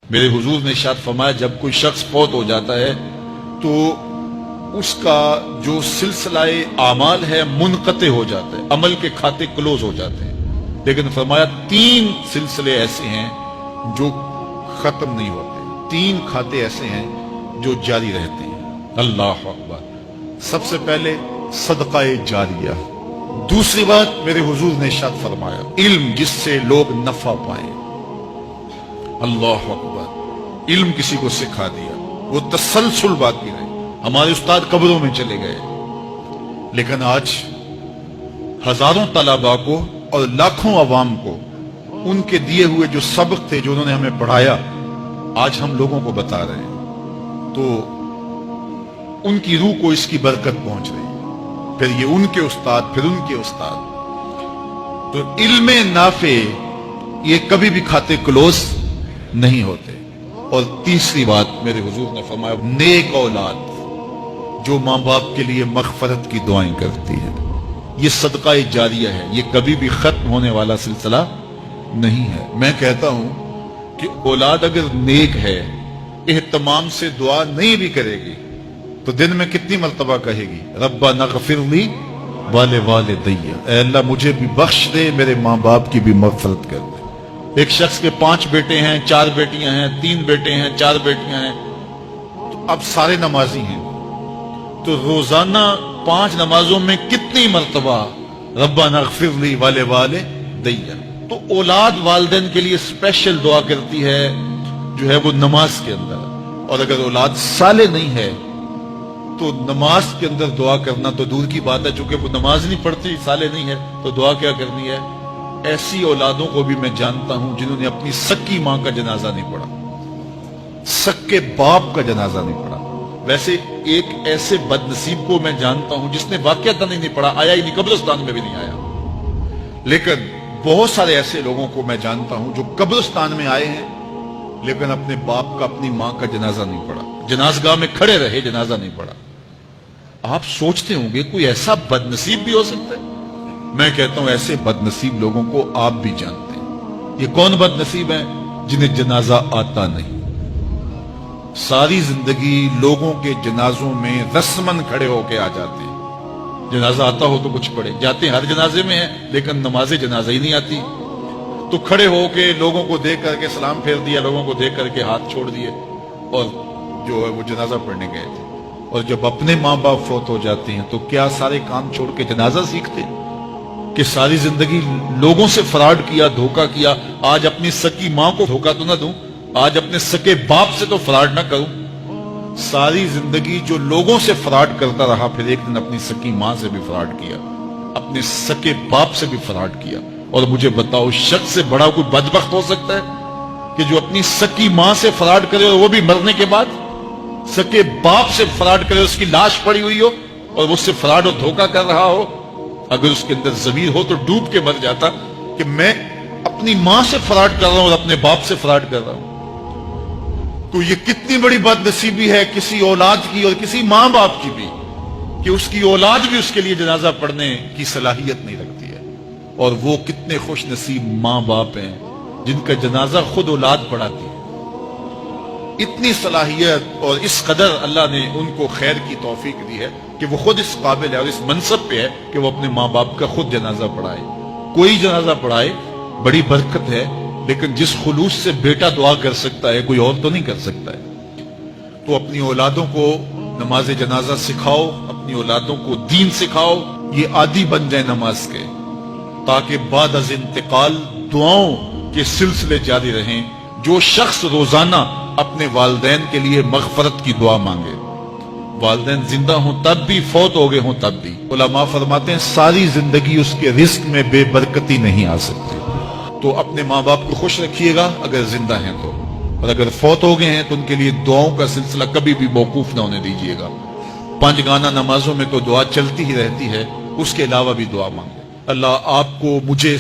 میرے حضور نے ارشاد فرمایا جب کوئی شخص فوت ہو جاتا ہے تو اس کا جو سلسلہ اعمال ہے منقطع ہو جاتا ہے، عمل کے کھاتے کلوز ہو جاتے ہیں، لیکن فرمایا 3 سلسلے ایسے ہیں جو ختم نہیں ہوتے، 3 کھاتے ایسے ہیں جو جاری رہتے ہیں۔ اللہ اکبر۔ سب سے پہلے صدقہ جاریہ، دوسری بات میرے حضور نے ارشاد فرمایا علم جس سے لوگ نفع پائیں۔ اللہ اکبر۔ علم کسی کو سکھا دیا، وہ تسلسل باقی رہے۔ ہمارے استاد قبروں میں چلے گئے، لیکن آج ہزاروں طلباء کو اور لاکھوں عوام کو ان کے دیے ہوئے جو سبق تھے جو انہوں نے ہمیں پڑھایا آج ہم لوگوں کو بتا رہے ہیں، تو ان کی روح کو اس کی برکت پہنچ رہی ہے، پھر یہ ان کے استاد، پھر ان کے استاد۔ تو علم نافع یہ کبھی بھی کھاتے کلوز نہیں ہوتے۔ اور تیسری بات میرے حضور نے فرمایا نیک اولاد جو ماں باپ کے لیے مغفرت کی دعائیں کرتی ہے، یہ صدقہ جاریہ ہے، یہ کبھی بھی ختم ہونے والا سلسلہ نہیں ہے۔ میں کہتا ہوں کہ اولاد اگر نیک ہے، اہتمام سے دعا نہیں بھی کرے گی تو دن میں کتنی مرتبہ کہے گی ربنا اغفر لی ولوالدی، اے اللہ مجھے بھی بخش دے، میرے ماں باپ کی بھی مغفرت کر دے۔ ایک شخص کے 5 بیٹے ہیں، 4 بیٹیاں ہیں، 3 بیٹے ہیں، 4 بیٹیاں ہیں، تو اب سارے نمازی ہیں، تو روزانہ 5 نمازوں میں کتنی مرتبہ ربنا اغفر لی ولوالدی۔ تو اولاد والدین کے لیے اسپیشل دعا کرتی ہے جو ہے وہ نماز کے اندر، اور اگر اولاد صالح نہیں ہے تو نماز کے اندر دعا کرنا تو دور کی بات ہے، چونکہ وہ نماز نہیں پڑھتی، صالح نہیں ہے، تو دعا کیا کرنی ہے؟ ایسی اولادوں کو بھی میں جانتا ہوں جنہوں نے اپنی سکی ماں کا جنازہ نہیں پڑھا، سکے باپ کا جنازہ نہیں پڑھا۔ ویسے ایک ایسے بد نصیب کو میں جانتا ہوں جس نے واقعتاً نہیں پڑھا، آیا ہی نہیں، قبرستان میں بھی نہیں آیا، لیکن بہت سارے ایسے لوگوں کو میں جانتا ہوں جو قبرستان میں آئے ہیں لیکن اپنے باپ کا، اپنی ماں کا جنازہ نہیں پڑھا، جنازگاہ میں کھڑے رہے، جنازہ نہیں پڑھا۔ آپ سوچتے ہوں گے کوئی ایسا بد نصیب بھی ہو سکتا ہے؟ میں کہتا ہوں ایسے بد نصیب لوگوں کو آپ بھی جانتے ہیں۔ یہ کون بد نصیب ہیں؟ جنہیں جنازہ آتا نہیں، ساری زندگی لوگوں کے جنازوں میں رسمن کھڑے ہو کے آ جاتے ہیں، جنازہ آتا ہو تو کچھ پڑھے، جاتے ہیں ہر جنازے میں ہیں لیکن نماز جنازہ ہی نہیں آتی، تو کھڑے ہو کے لوگوں کو دیکھ کر کے سلام پھیر دیا، لوگوں کو دیکھ کر کے ہاتھ چھوڑ دیے، اور جو ہے وہ جنازہ پڑھنے گئے تھے۔ اور جب اپنے ماں باپ فوت ہو جاتے ہیں تو کیا سارے کام چھوڑ کے جنازہ سیکھتے ہیں کہ ساری زندگی لوگوں سے فراڈ کیا، دھوکہ کیا، آج اپنی سکی ماں کو دھوکہ تو نہ دوں، آج اپنے سکے باپ سے تو فراڈ نہ کروں۔ ساری زندگی جو لوگوں سے فراڈ کرتا رہا، پھر ایک دن اپنی سکی ماں سے بھی فراڈ کیا، اپنے سکے باپ سے بھی فراڈ کیا۔ اور مجھے بتاؤ شخص سے بڑا کوئی بدبخت ہو سکتا ہے کہ جو اپنی سکی ماں سے فراڈ کرے اور وہ بھی مرنے کے بعد، سکے باپ سے فراڈ کرے، اس کی لاش پڑی ہوئی ہو اور وہ اس سے فراڈ اور دھوکہ کر رہا ہو؟ اگر اس کے اندر ضمیر ہو تو ڈوب کے مر جاتا کہ میں اپنی ماں سے فراڈ کر رہا ہوں اور اپنے باپ سے فراڈ کر رہا ہوں۔ تو یہ کتنی بڑی بد نصیبی ہے کسی اولاد کی اور کسی ماں باپ کی بھی کہ اس کی اولاد بھی اس کے لیے جنازہ پڑھنے کی صلاحیت نہیں رکھتی ہے۔ اور وہ کتنے خوش نصیب ماں باپ ہیں جن کا جنازہ خود اولاد پڑھاتی ہے۔ اتنی صلاحیت اور اس قدر اللہ نے ان کو خیر کی توفیق دی ہے کہ وہ خود اس قابل ہے اور اس منصب پہ ہے کہ وہ اپنے ماں باپ کا خود جنازہ پڑھائے۔ کوئی جنازہ پڑھائے بڑی برکت ہے، لیکن جس خلوص سے بیٹا دعا کر سکتا ہے کوئی اور تو نہیں کر سکتا ہے۔ تو اپنی اولادوں کو نماز جنازہ سکھاؤ، اپنی اولادوں کو دین سکھاؤ، یہ عادی بن جائے نماز کے، تاکہ بعد از انتقال دعاؤں کے سلسلے جاری رہیں۔ جو شخص روزانہ اپنے والدین کے لیے مغفرت کی دعا مانگے، والدین زندہ ہوں تب بھی، فوت ہو گئے ہوں تب بھی، علماء فرماتے ہیں ساری زندگی اس کے رزق میں بے برکتی نہیں آ سکتی۔ تو اپنے ماں باپ کو خوش رکھیے گا اگر زندہ ہیں تو، اور اگر فوت ہو گئے ہیں تو ان کے لیے دعاؤں کا سلسلہ کبھی بھی موقوف نہ ہونے دیجیے گا۔ 5 گانا نمازوں میں تو دعا چلتی ہی رہتی ہے، اس کے علاوہ بھی دعا مانگے۔ اللہ آپ کو، مجھے